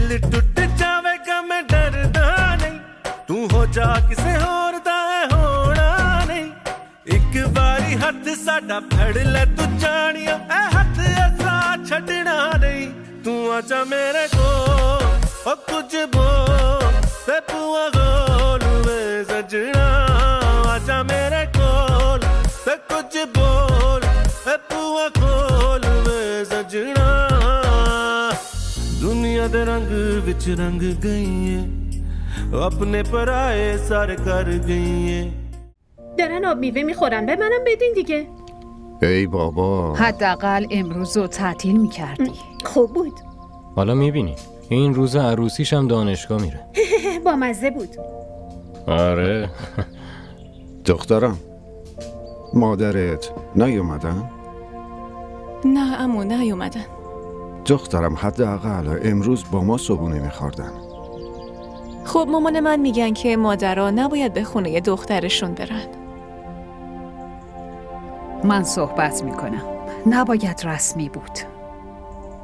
दिल टूट जावेगा मैं डरदा नहीं तू हो जा किसे होर दा होना नहीं एक बारी हथ साडा फड़ ले तू जानिया ए हथ ऐसा छड़ना नहीं तू आजा मेरे को ओ कुछ बोल ते बुआ खोल वे सजना आजा मेरे कोल ते कुछ बोल ते बुआ खोल वे सजना दुनिया दे रंग विच रंग गई है अपने पराए सर कर गई है دارن آب میوه میخورن به منم بدین دیگه. ای بابا حداقل امروز رو تعطیل میکردی. خوب بود. حالا میبینی این روز عروسیش هم دانشگاه میره. با مزه بود. آره. دخترم مادرت نیومدن؟ نه عمو نیومدن. دخترم حداقل امروز با ما صبحونه میخوردن. خب مامان من میگن که مادرها نباید به خونه دخترشون برن. من صحبت میکنم. نباید رسمی بود.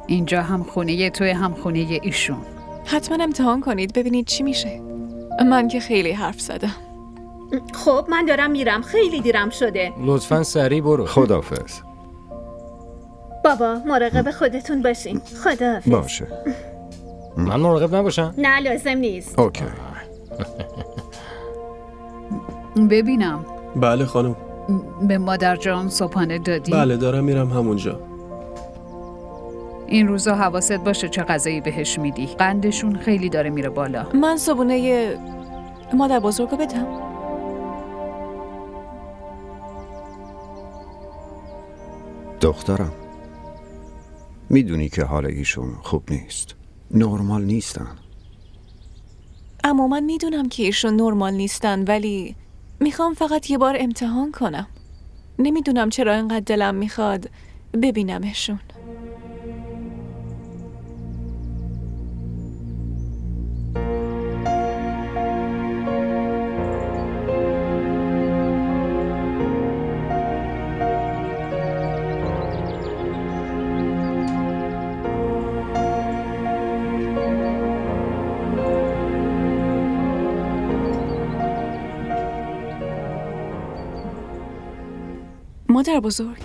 اینجا هم خونه توی هم خونه ایشون. حتما امتحان کنید ببینید چی میشه. من که خیلی حرف زدم. خب من دارم میرم خیلی دیرم شده. لطفاً سریع برو. خداحافظ. بابا مراقب خودتون باشین. خداحافظ. باشه. من مراقب نباشم؟ نه لازم نیست. اوکی. ببینم بله خانم. به مادر جان صبحانه دادی؟ بله دارم میرم همونجا. این روزا حواست باشه چه غذایی بهش میدی. قندشون خیلی داره میره بالا. من صبحونه مادر بزرگو بدم. دخترم میدونی که حال ایشون خوب نیست. نرمال نیستن. اما من میدونم که ایشون نرمال نیستن ولی میخوام فقط یه بار امتحان کنم. نمیدونم چرا اینقدر دلم میخواد ببینمشون. مادر بزرگ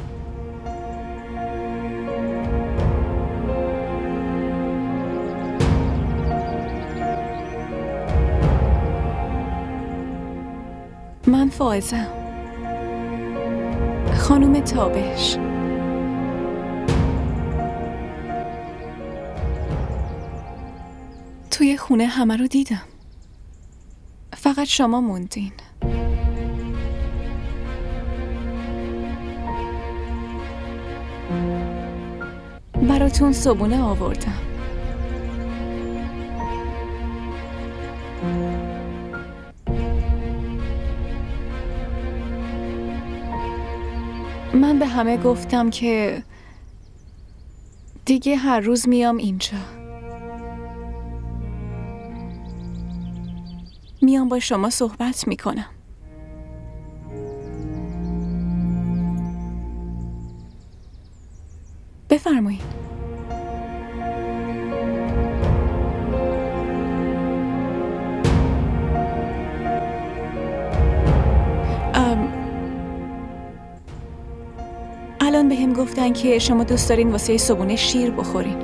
من فائزم خانم تابش. توی خونه همه رو دیدم فقط شما موندین. براتون صبحونه آوردم. من به همه گفتم که دیگه هر روز میام اینجا. میام با شما صحبت میکنم. بفرمایید. الان به هم گفتن که شما دوست دارین واسه صبحونه شیر بخورین.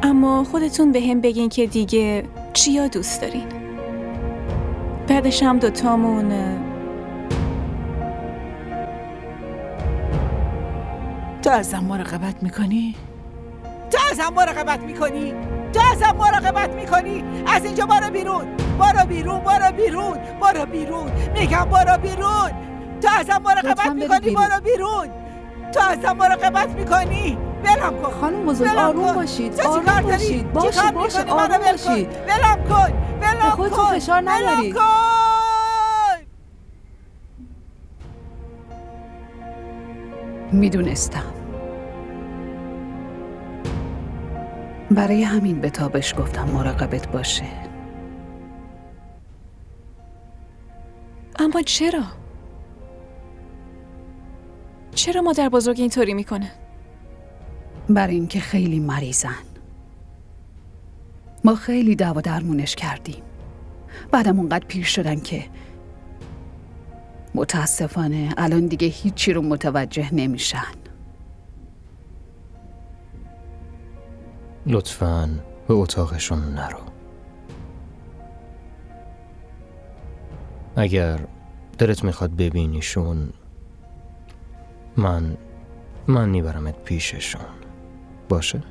اما خودتون به هم بگین که دیگه چیا دوست دارین. بعدش هم دوتامون تو ازم مراقبت میکنی؟ تو ازم مراقبت میکنی؟ تو ازم مراقبت میکنی؟ از اینجا برو بیرون. برو بیرون. برو بیرون. برو بیرون. میگم برو بیرون. تو ازم مراقبت میکنی؟ برو بیرون. تو ازم مراقبت میکنی؟ ولم کن. خانم بزرگ آروم باشید. آروم باشید. باشه آروم باشید. ولم کن. ولم کن. خودتون فشار نیارید. ولم کن. میدونستم. برای همین به تابش گفتم مراقبت باشه. اما چرا؟ چرا مادر بزرگ اینطوری میکنه؟ برای اینکه خیلی مریضن. ما خیلی دعوا درمونش کردیم. بعدم اونقدر پیر شدن که متاسفانه الان دیگه هیچی رو متوجه نمیشن. لطفاً به اتاقشون نرو. اگر دلت میخواد ببینیشون، من میبرمت پیششون. باشه؟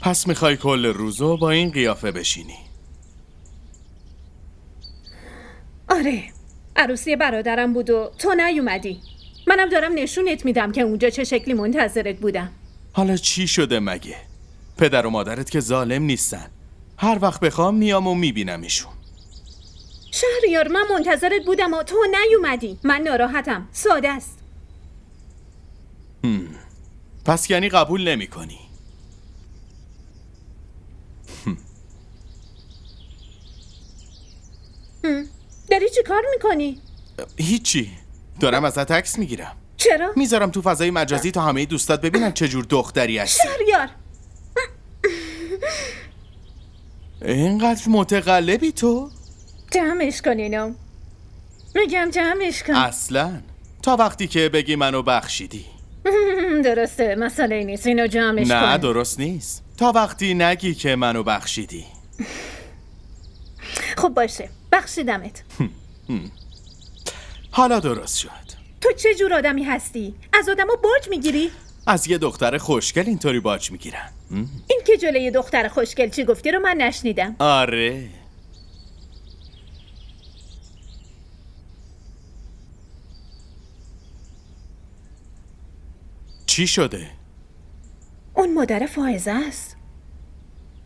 پس میخوای کل روزو با این قیافه بشینی؟ آره، عروسی برادرم بود و تو نیومدی. منم دارم نشونت میدم که اونجا چه شکلی منتظرت بودم. حالا چی شده مگه؟ پدر و مادرت که ظالم نیستن. هر وقت بخوام میام و میبینمشون. شهریار، من منتظرت بودم و تو نیومدی. من ناراحتم. ساده است. پس یعنی قبول نمی کنی؟ داری چی کار میکنی؟ هیچی. دارم ازت عکس میگیرم. چرا؟ میذارم تو فضای مجازی تا همه دوستات ببینن چجور دختری هستی. شهریار، اینقدر متقلبی تو؟ جمعش کن اینو. میگم جمعش کن. اصلا تا وقتی که بگی منو بخشیدی. درسته، مسئله نیست. اینو جمعش کن. نه درست نیست. تا وقتی نگی که منو بخشیدی. خب باشه، بخشیدمت. حالا درست شد. تو چه جور آدمی هستی؟ از آدمو باج میگیری؟ از یه دختر خوشگل اینطوری باج میگیرن. این که جلوی دختر خوشگل چی گفتی رو من نشنیدم. آره. چی شده؟ اون مادر فائزه است.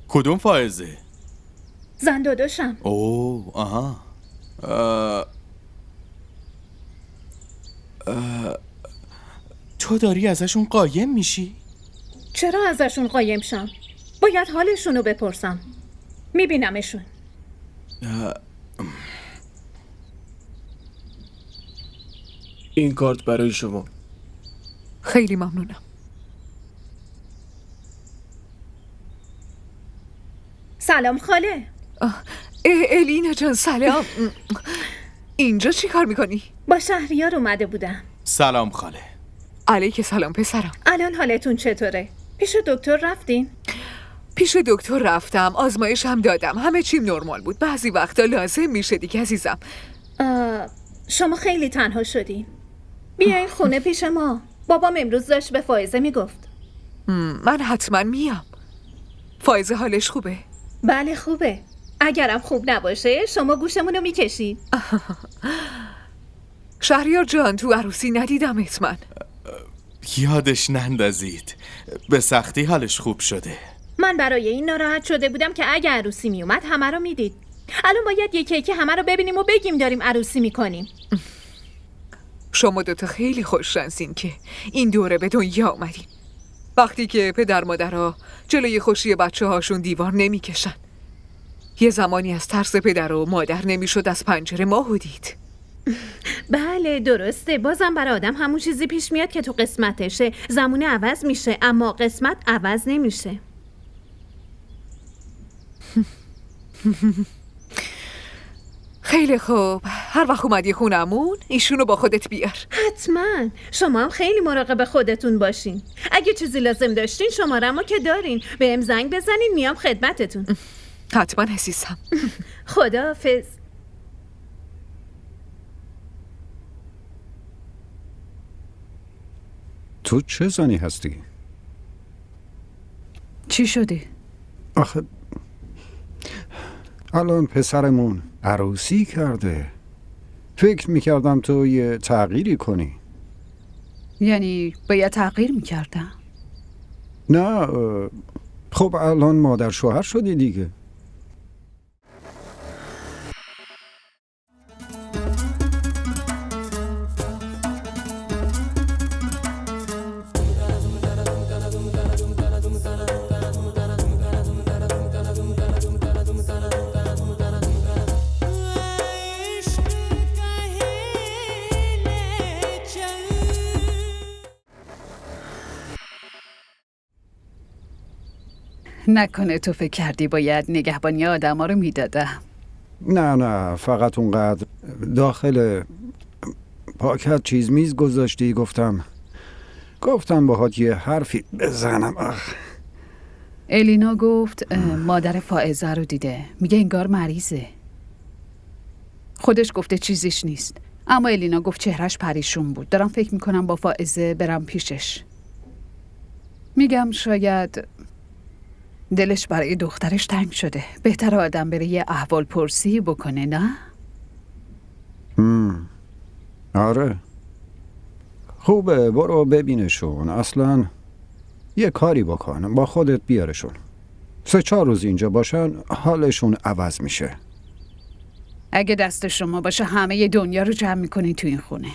کدوم فائزه؟ زن داداشم. اوه آها. تو داری ازشون قایم میشی؟ چرا ازشون قایم شم؟ باید حالشونو بپرسم. میبینمشون. این کارت برای شما. خیلی ممنونم. سلام خاله. الینا جان سلام. اینجا چی کار میکنی؟ با شهریار اومده بودم. سلام خاله. علیک سلام پسرم. الان حالتون چطوره؟ پیش دکتر رفتین؟ پیش دکتر رفتم، آزمایش هم دادم، همه چیم نرمال بود. بعضی وقتا لازم میشه دیگه عزیزم. شما خیلی تنها شدین. بیاین خونه پیش ما. بابام امروز داشت به فائزه میگفت. من حتما میام. فائزه حالش خوبه؟ بله خوبه. اگرم خوب نباشه شما گوشمونو میکشید. شهریار جان تو عروسی ندیدمت من. یادش نندازید. به سختی حالش خوب شده. من برای این ناراحت شده بودم که اگه عروسی میومد همه رو میدید. الان باید یکی یکی همه رو ببینیم و بگیم داریم عروسی میکنیم. شما دوتا خیلی خوش شانسین که این دوره به دنیا آمدین. وقتی که پدر مادرها جلوی خوشی بچه هاشون دیوار نمیکشن. یه زمانی از ترس پدر و مادر نمیشد از پنجره ماهو دید. بله درسته. بازم برای آدم همون چیزی پیش میاد که تو قسمتشه. زمونه عوض میشه اما قسمت عوض نمیشه. خیلی خوب. هر وقت اومدی خونمون ایشونو با خودت بیار. حتما. شما هم خیلی مراقب خودتون باشین. اگه چیزی لازم داشتین شماره‌مو که دارین. بهم زنگ بزنین میام خدمتتون. حتما عزیزم. خداحافظ. تو چه زنی هستی؟ چی شده؟ آخه الان پسرمون عروسی کرده. فکر میکردم تو یه تغییری کنی. یعنی باید تغییر میکردم؟ نه خب الان مادر شوهر شدی دیگه. نکنه تو فکر کردی باید نگهبانی آدم ها رو میدادم؟ نه فقط اونقدر داخل پاکت چیز میز گذاشتی. گفتم باهات یه حرفی بزنم. الینا گفت مادر فائزه رو دیده. میگه انگار مریضه. خودش گفته چیزیش نیست، اما الینا گفت چهرش پریشون بود. دارم فکر میکنم با فائزه برم پیشش. میگم شاید دلش برای دخترش تنگ شده. بهتر آدم بره یه احوال پرسی بکنه، نه؟ آره خوبه، برو ببینشون. اصلا یه کاری بکن، با خودت بیارشون. 3-4 روز اینجا باشن حالشون عوض میشه. اگه دست شما باشه همه دنیا رو جمع میکنی تو این خونه.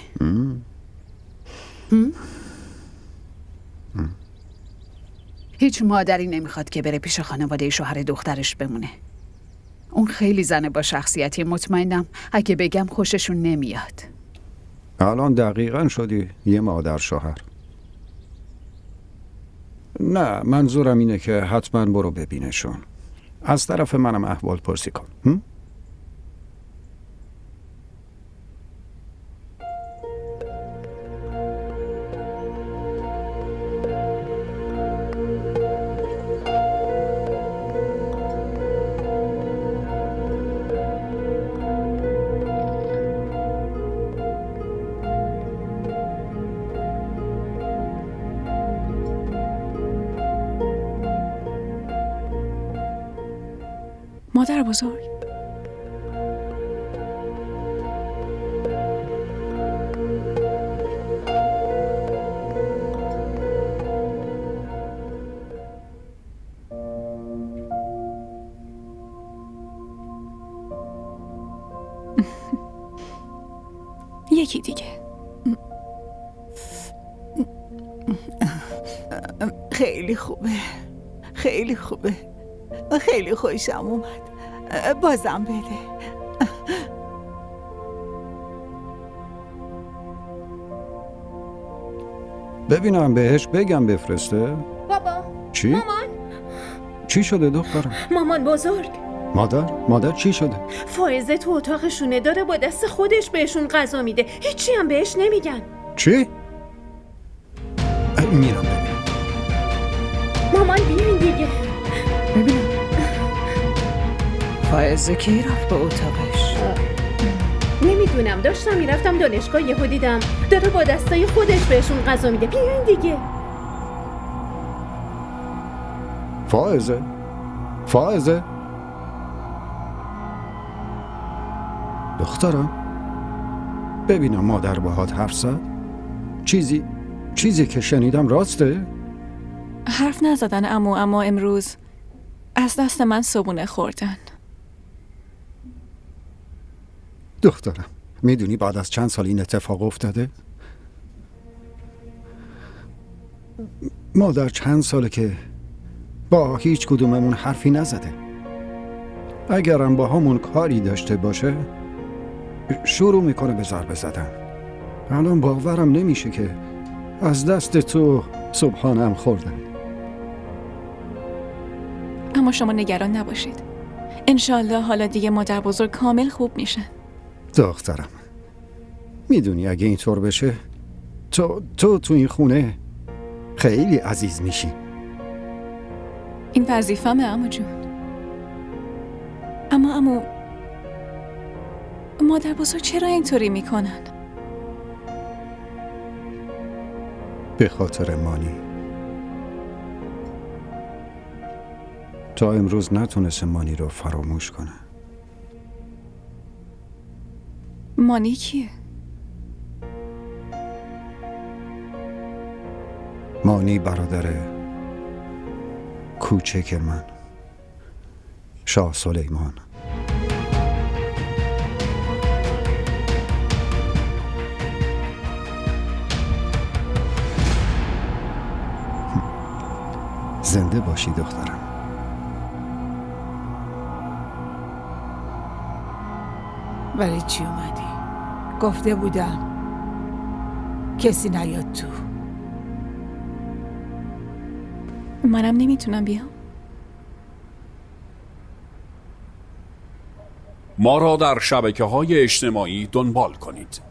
هیچ مادری نمیخواد که بره پیش خانواده شوهر دخترش بمونه. اون خیلی زنه با شخصیتی. مطمئنم اگه بگم خوششون نمیاد. الان دقیقاً شدی یه مادر شوهر. نه منظورم اینه که حتما برو ببینشون. از طرف منم احوال پرسی کن. مادر بزرگ، یکی دیگه. خیلی خوبه، خیلی خوبه، خیلی خوشم اومد. بازم بده. ببینم بهش بگم بفرسته. بابا. چی؟ مامان. چی شده دخترم؟ مامان بزرگ. مادر چی شده؟ فائزه تو اتاقشونه، داره با دست خودش بهشون غذا میده. هیچی هم بهش نمیگن. چی؟ میرم ببینم. مامان بیاین دیگه. ببینم فائزه کی رفت به اتاقش؟ نمیدونم، داشتم میرفتم دانشگاه یهو دیدم داره با دستای خودش بهشون غذا میده. بیاین دیگه. فائزه دخترم، ببینم مادر باهات حرف زد؟ چیزی که شنیدم راسته؟ حرف نزدن اما امروز از دست من صبونه خوردن. دخترم میدونی بعد از چند سال این اتفاق افتاده؟ مادر چند ساله که با هیچ کدوممون حرفی نزده. اگرم با همون کاری داشته باشه شروع میکنه به ضربه زدن. الان باورم نمیشه که از دست تو صبحانم خوردن. اما شما نگران نباشید، انشالله حالا دیگه مادر بزرگ کامل خوب میشن. دخترم میدونی اگه اینطور بشه تو این خونه خیلی عزیز میشی. این وظیفه‌مه عمو جون. اما مادر بزرگ چرا اینطوری میکنن؟ به خاطر مانی. تا امروز نتونست مانی رو فراموش کنه. مانی کیه؟ مانی برادر کوچک من، شاه سلیمان. زنده باشی دخترم. برای چی اومدی؟ گفته بودم کسی نیاد تو. منم نمیتونم بیام. ما را در شبکه‌های اجتماعی دنبال کنید.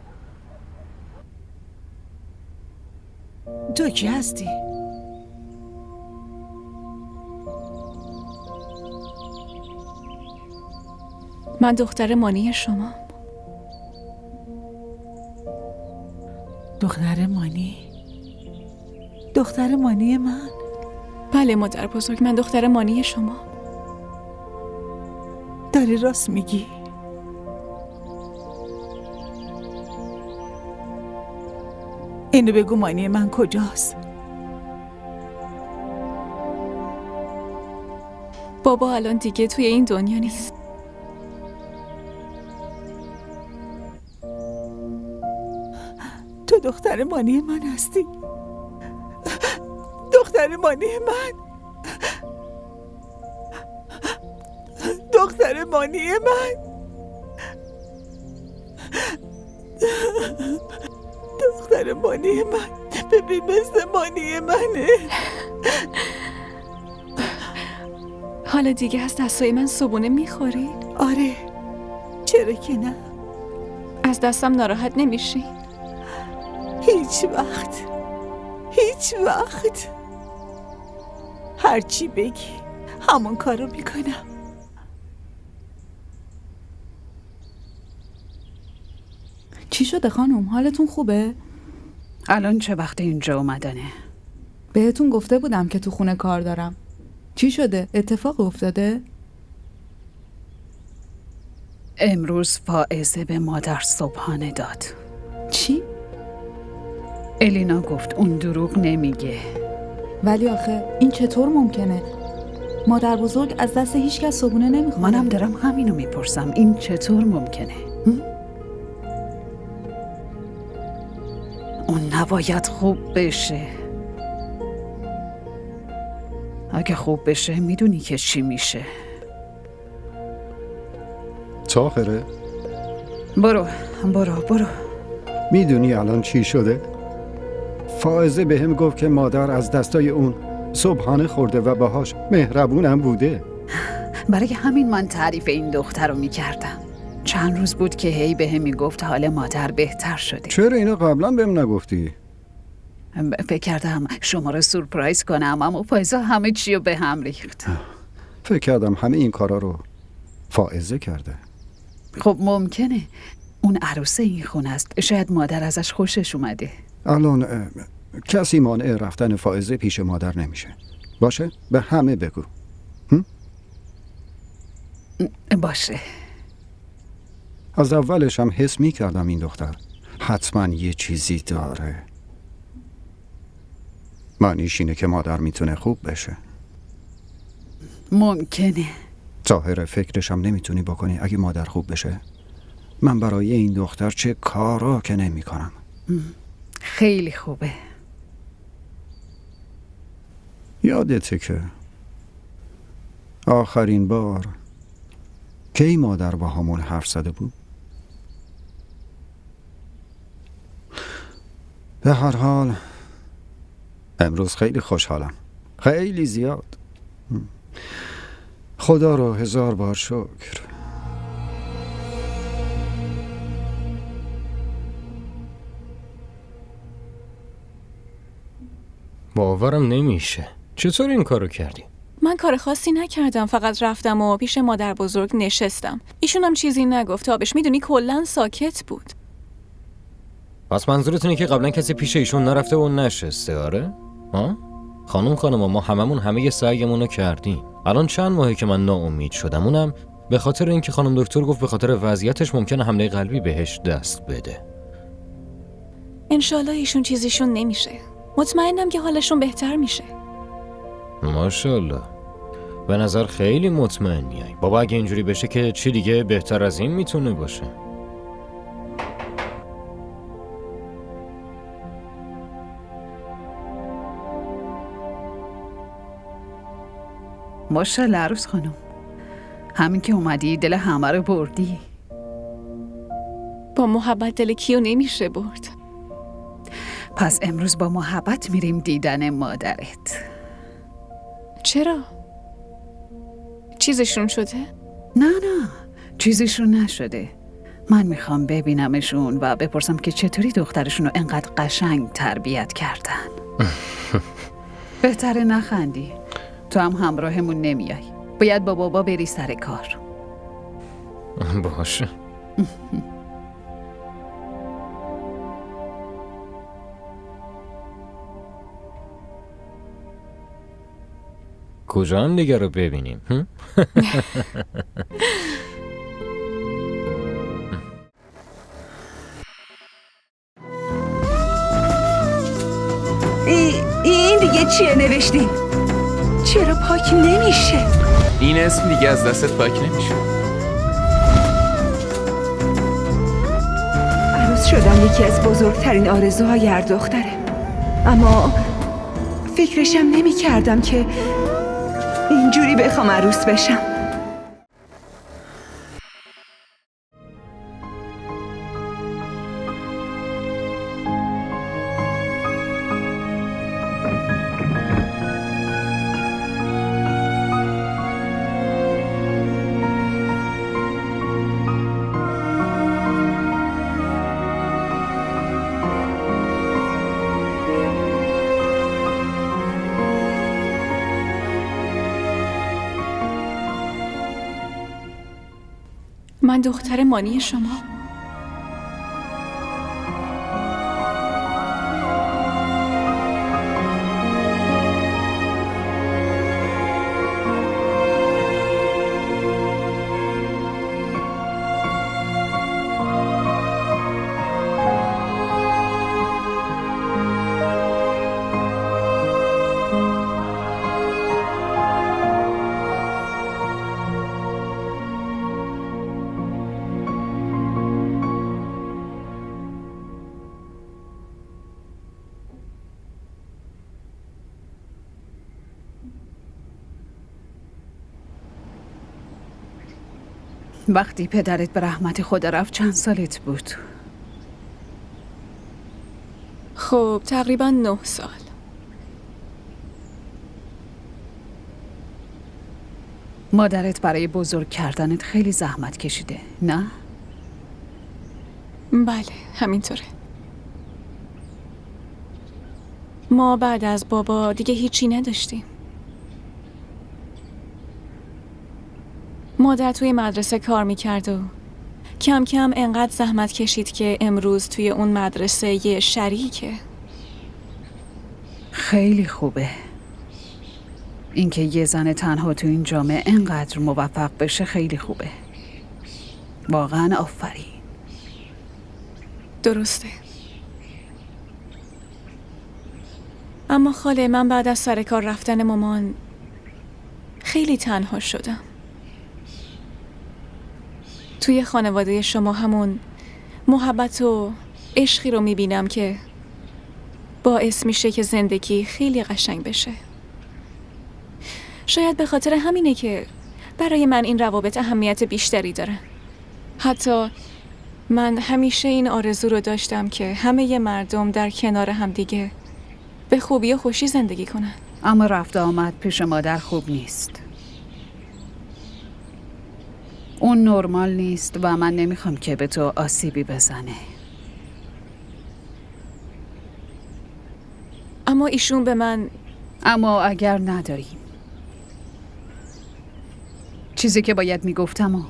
تو کی هستی؟ من دختر مانی شما. دختر مانی؟ دختر مانی من؟ بله مادر بزرگ، من دختر مانی شما. داری راست میگی؟ اینو بگو مانی من کجاست؟ بابا الان دیگه توی این دنیا نیست. تو دختر مانی من هستی؟ دختر مانی من؟ دختر مانی من؟ دختر مانی من؟ ببین مثل مانی منه. حالا دیگه از دستای من صبونه میخورید؟ آره، چرا که نه؟ از دستم ناراحت نمیشی؟ هیچ وقت هرچی بگی همون کارو میکنم. چی شده خانم؟ حالتون خوبه؟ الان چه وقت اینجا اومدنه؟ بهتون گفته بودم که تو خونه کار دارم. چی شده؟ اتفاق افتاده؟ امروز فائزه به مادر صبحانه داد. چی؟ الینا گفت اون دروغ نمیگه. ولی آخه این چطور ممکنه؟ مادر بزرگ از دست هیچ کس صبونه نمیخوره. منم دارم همینو میپرسم، این چطور ممکنه؟ اون نباید خوب بشه. اگه خوب بشه میدونی که چی میشه. طاهره؟ برو. میدونی الان چی شده؟ فائزه به هم گفت که مادر از دستای اون صبحانه خورده و باهاش مهربونم بوده. برای همین من تعریف این دختر رو میکردم. چند روز بود که هی به هم میگفت حال مادر بهتر شده. چرا اینو قبلا بهم نگفتی؟ فکر کردم شما رو سورپرایز کنم، اما فائزه همه چی رو به هم ریخت. فکر کردم همه این کارا رو فائزه کرده. خب ممکنه اون عروس این خونه است، شاید مادر ازش خوشش اومده. الان کسی مانع رفتن فائزه پیش مادر نمیشه. باشه؟ به همه بگو. باشه. از اولش هم حس میکردم این دختر حتما یه چیزی داره. معنیش اینه که مادر میتونه خوب بشه. ممکنه. ظاهر فکرش هم نمیتونی بکنی اگه مادر خوب بشه. من برای این دختر چه کارا که نمی کنم. خیلی خوبه. یادته که آخرین بار کی مادر با همون حرف زده بود؟ به هر حال امروز خیلی خوشحالم، خیلی زیاد. خدا رو 1000 بار شکر. باورم نمیشه. چطور این کارو کردی؟ من کار خاصی نکردم، فقط رفتم و پیش مادر بزرگ نشستم. ایشون هم چیزی نگفت، آبش میدونی کلن ساکت بود. پس منظورت اینه که قبلا کسی پیش ایشون نرفته و نشسته؟ آره؟ ها؟ خانم ما هممون همه سعیمون رو کردیم. الان چند ماهه که من ناامید شدم، اونم به خاطر اینکه خانم دکتر گفت به خاطر وضعیتش ممکنه حمله قلبی بهش دست بده. انشالله ایشون چیزیشون نمیشه. مطمئنم که حالشون بهتر میشه. ماشاءالله. به نظر خیلی مطمئن میای. بابا اگه اینجوری بشه که چی دیگه بهتر از این میتونه باشه؟ ماشاءالله عروس خانم، همین که اومدی دل همه رو بردی. با محبت دل کیو نمیشه برد. پس امروز با محبت میریم دیدن مادرت. چرا؟ چیزشون شده؟ نه چیزیشون نشده. من میخوام ببینمشون و بپرسم که چطوری دخترشون رو انقدر قشنگ تربیت کردن. بهتره نخندی. تو هم همراهمون نمیای. باید با بابا بری سر کار. باشه. کجا هم دیگه رو ببینیم؟ این دیگه چیه نوشتی؟ چرا پاک نمیشه؟ این اسم دیگه از دستت پاک نمیشه. عروس شدن یکی از بزرگترین آرزوهای هر دختره، اما فکرشم نمی کردم که اینجوری بخوام عروس بشم. من دختر مانی شما. وقتی پدرت به رحمت خدا رفت چند سالت بود؟ خب تقریبا 9 سال. مادرت برای بزرگ کردنت خیلی زحمت کشیده، نه؟ بله همینطوره. ما بعد از بابا دیگه هیچی نداشتیم. مادر توی مدرسه کار میکرد و کم کم انقدر زحمت کشید که امروز توی اون مدرسه یه شریکه. خیلی خوبه. اینکه یه زن تنها تو این جامعه انقدر موفق بشه خیلی خوبه. واقعا آفرین. درسته. اما خاله من بعد از سر کار رفتن مامان خیلی تنها شدم. توی خانواده شما همون محبت و عشقی رو میبینم که باعث میشه که زندگی خیلی قشنگ بشه. شاید به خاطر همینه که برای من این روابط اهمیت بیشتری دارن. حتی من همیشه این آرزو رو داشتم که همه مردم در کنار همدیگه به خوبی و خوشی زندگی کنن. اما رفت آمد پیش مادر خوب نیست. اون نرمال نیست و من نمیخوام که به تو آسیبی بزنه. اما ایشون به من... اما اگر نداریم. چیزی که باید میگفتم و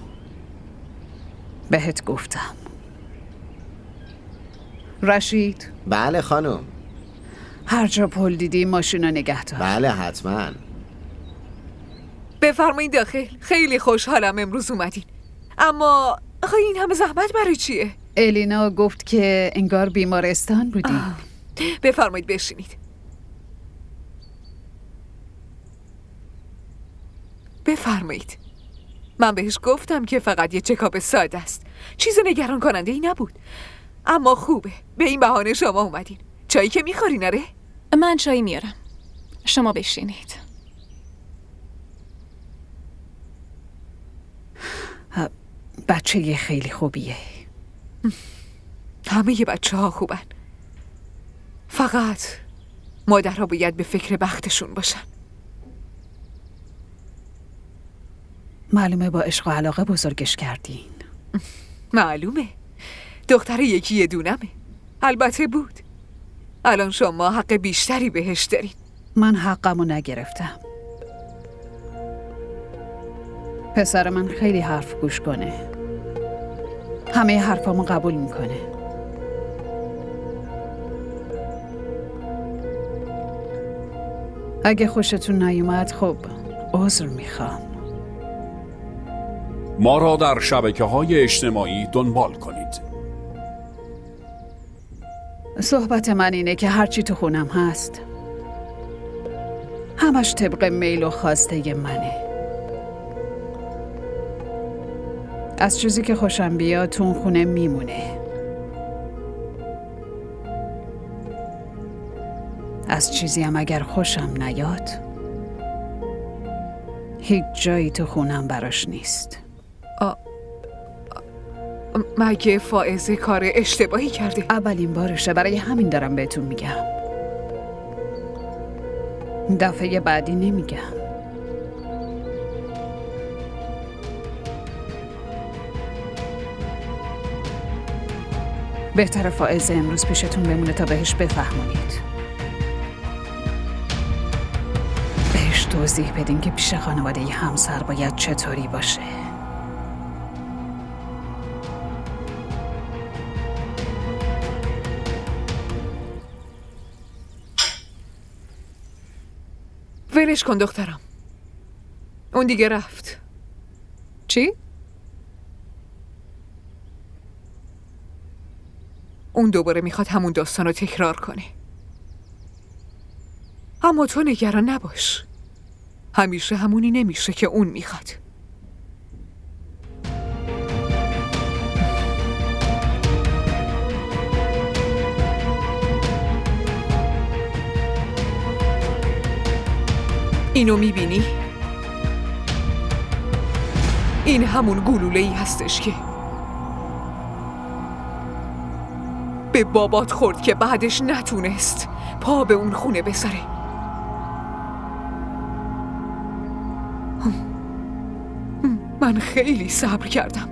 بهت گفتم. رشید. بله خانم. هر جا پل دیدی ماشینا نگه دار. بله حتما. بفرمایید داخل. خیلی خوشحالم امروز اومدین. اما آخه این همه زحمت برای چیه؟ الینا گفت که انگار بیمارستان بودی. بفرمایید بشینید. بفرمایید. من بهش گفتم که فقط یه چکاپ ساده است. چیز نگران کننده ای نبود. اما خوبه. به این بهانه شما اومدین. چایی که میخوری نره؟ من چایی میارم. شما بشینید. بچه یه خیلی خوبیه. همه ی بچه ها خوبن. فقط مادرها باید به فکر بختشون باشن. معلومه با عشق و علاقه بزرگش کردین. معلومه. دختر یکی دونمه. البته بود. الان شما حق بیشتری بهش دارین. من حقمو نگرفتم. پسر من خیلی حرف گوش کنه. همه حرفامو قبول میکنه. اگه خوشتون نیومد خب عذر میخوام. ما را در شبکه‌های اجتماعی دنبال کنید. صحبت من اینه که هرچی تو خونم هست همش طبق میل و خواسته منه. از چیزی که خوشم بیاد تو اون خونه میمونه. از چیزی هم اگر خوشم نیاد هیچ جایی تو خونم براش نیست. مگه فائزه کار اشتباهی کرده؟ اولین بارشه، برای همین دارم بهتون میگم. دفعه بعدی نمیگم. بهتره فائزه امروز پیشتون بمونه تا بهش بفهمونید. بهش توضیح بدین که پیش خانواده ی همسر باید چطوری باشه. ولش کن دخترم. اون دیگه رفت. چی؟ اون دوباره میخواد همون داستان رو تکرار کنه. اما تو نگران نباش. همیشه همونی نمیشه که اون میخواد. اینو میبینی؟ این همون گلوله‌ای هستش که به بابات خورد که بعدش نتونست پا به اون خونه بذاره. من خیلی صبر کردم،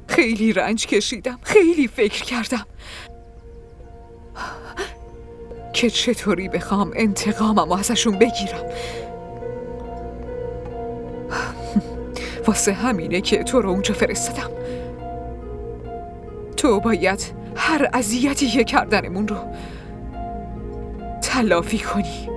خیلی رنج کشیدم، خیلی فکر کردم که چطوری بخوام انتقامم ازشون بگیرم. واسه همینه که تو رو اونجا فرستادم. تو باید هر اذیتی که کردنمون رو تلافی کنی.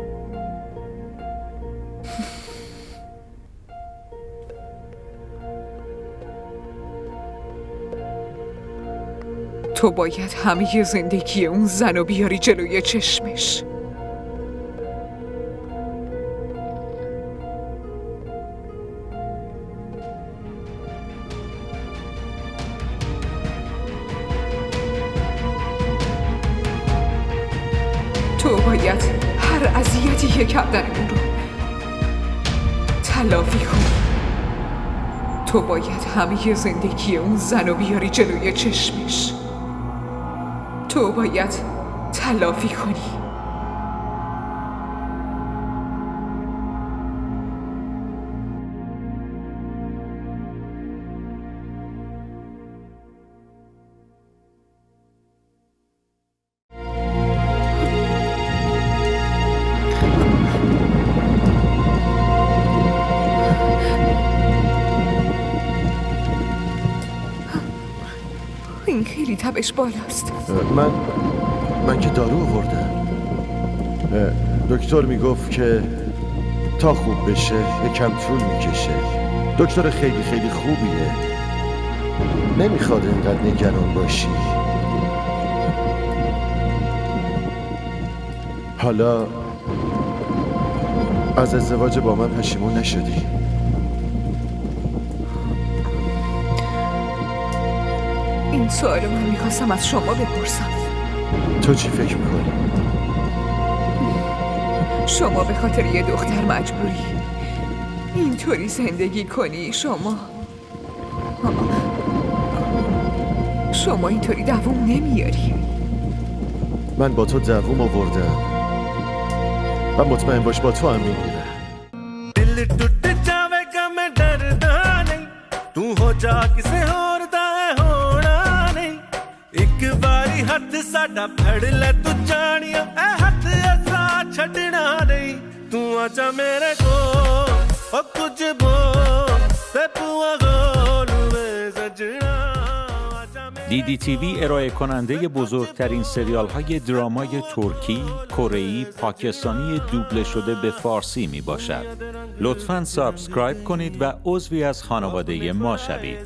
تو باید همه زندگی اون زن رو بیاری جلوی چشمش. تو باید هر اذیتی که کردنمون رو تلافی کنی. تو باید همه زندگی اون زن رو بیاری جلوی چشمش. تو باید تلافی کنی. این خیلی تبش بالاست. من که دارو آوردم. دکتر میگفت که تا خوب بشه یکم طول میکشه. دکتر خیلی خیلی خوبیه. نمیخواد اینقدر نگران باشی. حالا از ازدواج با من پشیمون نشدی؟ این سوالو من میخواستم از شما بپرسم. تو چی فکر میکنی؟ شما به خاطر یه دختر مجبوری اینطوری زندگی کنی؟ شما اینطوری دووم نمیاری. من با تو دووم آوردم و مطمئن باش با تو هم میگیرم. ਜਾ ਕਿਸੇ ਹੋਰ ਦਾ ਹੋਣਾ ਨਹੀਂ ਇੱਕ ਵਾਰੀ ਹੱਥ ਸਾਡਾ ਫੜ ਲੈ ਤੂੰ ਜਾਣੀਆ ਐ ਹੱਥ ਅਸਾਂ ਛੱਡਣਾ ਨਹੀਂ ਤੂੰ ਆ ਜਾ ਮੇਰੇ ਕੋਲ ਉਹ ਕੁਝ ਬੋਲ ਤੇ ਪੂਆ ਗੋਲ ਵੇ ਸਜਣਾ DDTV ارائه کننده بزرگترین سریال های درامای ترکی، کره‌ای، پاکستانی دوبله شده به فارسی می باشد. لطفاً سابسکرایب کنید و عضوی از خانواده ما شوید.